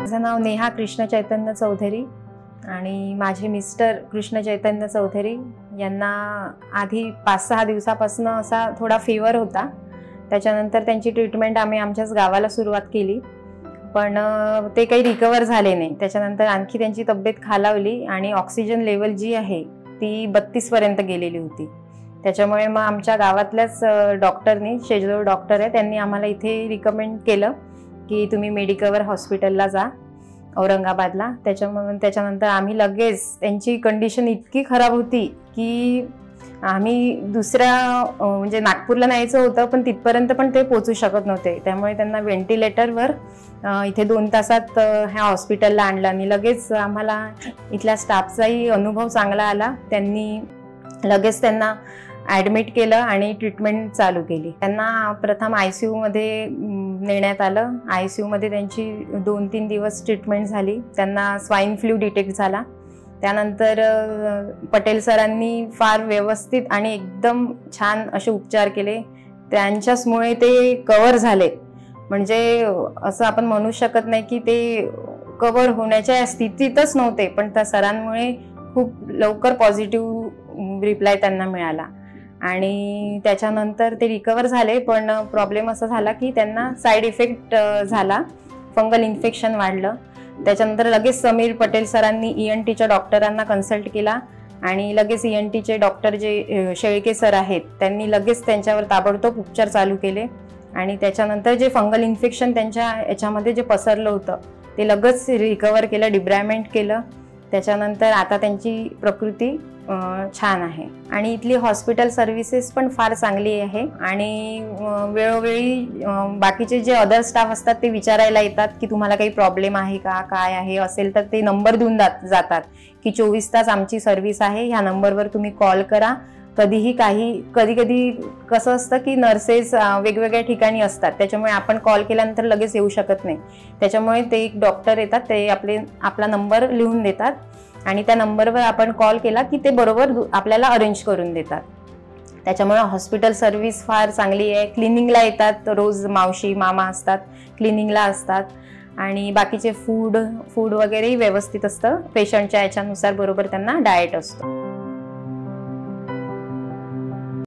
माझं नाव नेहा कृष्ण चैतन्य चौधरी आणि माझे मिस्टर कृष्ण चैतन्य चौधरी यांना आधी 5-6 दिवसापासून असा थोडा फीवर होता। त्याच्यानंतर त्यांची ट्रीटमेंट आम्ही आमच्याच गावाला सुरुवात केली, पण ते काही रिकवर झाले नाही। त्याच्यानंतर आणखी त्यांची तब्येत खालावली आणि ऑक्सिजन लेवल जी आहे ती 32 पर्यंत गेलेली होती। त्याच्यामुळे मग आमच्या गावातल्याच डॉक्टरनी, शेजवळ डॉक्टर आहे, त्यांनी आम्हाला इथे रिकमेंड केलं की तुम्ही मेडिकवर हॉस्पिटलला जा औरंगाबादला। त्याच्यानंतर आम्ही लगेच, त्यांची कंडिशन इतकी खराब होती की आम्ही दुसऱ्या म्हणजे नागपूरला न्यायचं होतं, पण तिथपर्यंत पण ते पोहोचू शकत नव्हते। त्यामुळे त्यांना व्हेंटिलेटरवर इथे 2 तासात ह्या हॉस्पिटलला आणलं आणि लगेच आम्हाला इथल्या स्टाफचाही अनुभव चांगला आला। त्यांनी लगेच त्यांना ॲडमिट केलं आणि ट्रीटमेंट चालू केली। त्यांना प्रथम ICU मध्ये नेण्यात आलं। ICU मध्ये त्यांची 2-3 दिवस ट्रीटमेंट झाली। त्यांना स्वाईन फ्लू डिटेक्ट झाला। त्यानंतर पटेल सरांनी फार व्यवस्थित आणि एकदम छान असे उपचार केले। त्यांच्याचमुळे ते कव्हर झाले। म्हणजे असं आपण म्हणू शकत नाही की ते कव्हर होण्याच्या स्थितीतच नव्हते, पण त्या सरांमुळे खूप लवकर पॉझिटिव्ह रिप्लाय त्यांना मिळाला आणि त्याच्यानंतर ते रिकवर झाले। पण प्रॉब्लेम असा झाला की त्यांना साईड इफेक्ट झाला, फंगल इन्फेक्शन वाढलं। त्याच्यानंतर लगेच समीर पटेल सरांनी ENTच्या डॉक्टरांना कन्सल्ट केला आणि लगेच ENTचे डॉक्टर जे शेळके सर आहेत त्यांनी लगेच त्यांच्यावर ताबडतोब उपचार चालू केले आणि त्याच्यानंतर जे फंगल इन्फेक्शन त्यांच्या याच्यामध्ये जे पसरलं होतं ते लगेच रिकवर केलं, डिब्रायमेंट केलं। त्याच्यानंतर आता त्यांची प्रकृती छान आहे आणि इथली हॉस्पिटल सर्व्हिसेस पण फार चांगली आहे आणि वेळोवेळी बाकीचे जे अदर स्टाफ असतात ते विचारायला येतात की तुम्हाला काही प्रॉब्लेम आहे का, काय आहे, असेल तर ते नंबर देऊन जातात की 24 तास आमची सर्व्हिस आहे, ह्या नंबरवर तुम्ही कॉल करा। कधीही कधी कसं असतं की नर्सेस वेगवेगळ्या ठिकाणी असतात, त्याच्यामुळे आपण कॉल केल्यानंतर लगेच येऊ शकत नाही। त्याच्यामुळे ते एक डॉक्टर येतात, ते आपला नंबर लिहून देतात आणि त्या नंबरवर आपण कॉल केला की ते बरोबर आपल्याला अरेंज करून देतात। त्याच्यामुळे हॉस्पिटल सर्व्हिस फार चांगली आहे। क्लिनिंगला येतात, रोज मावशी मामा असतात, क्लिनिंगला असतात आणि बाकीचे फूड वगैरेही व्यवस्थित असतं। पेशंटच्या याच्यानुसार बरोबर त्यांना डाएट असतो।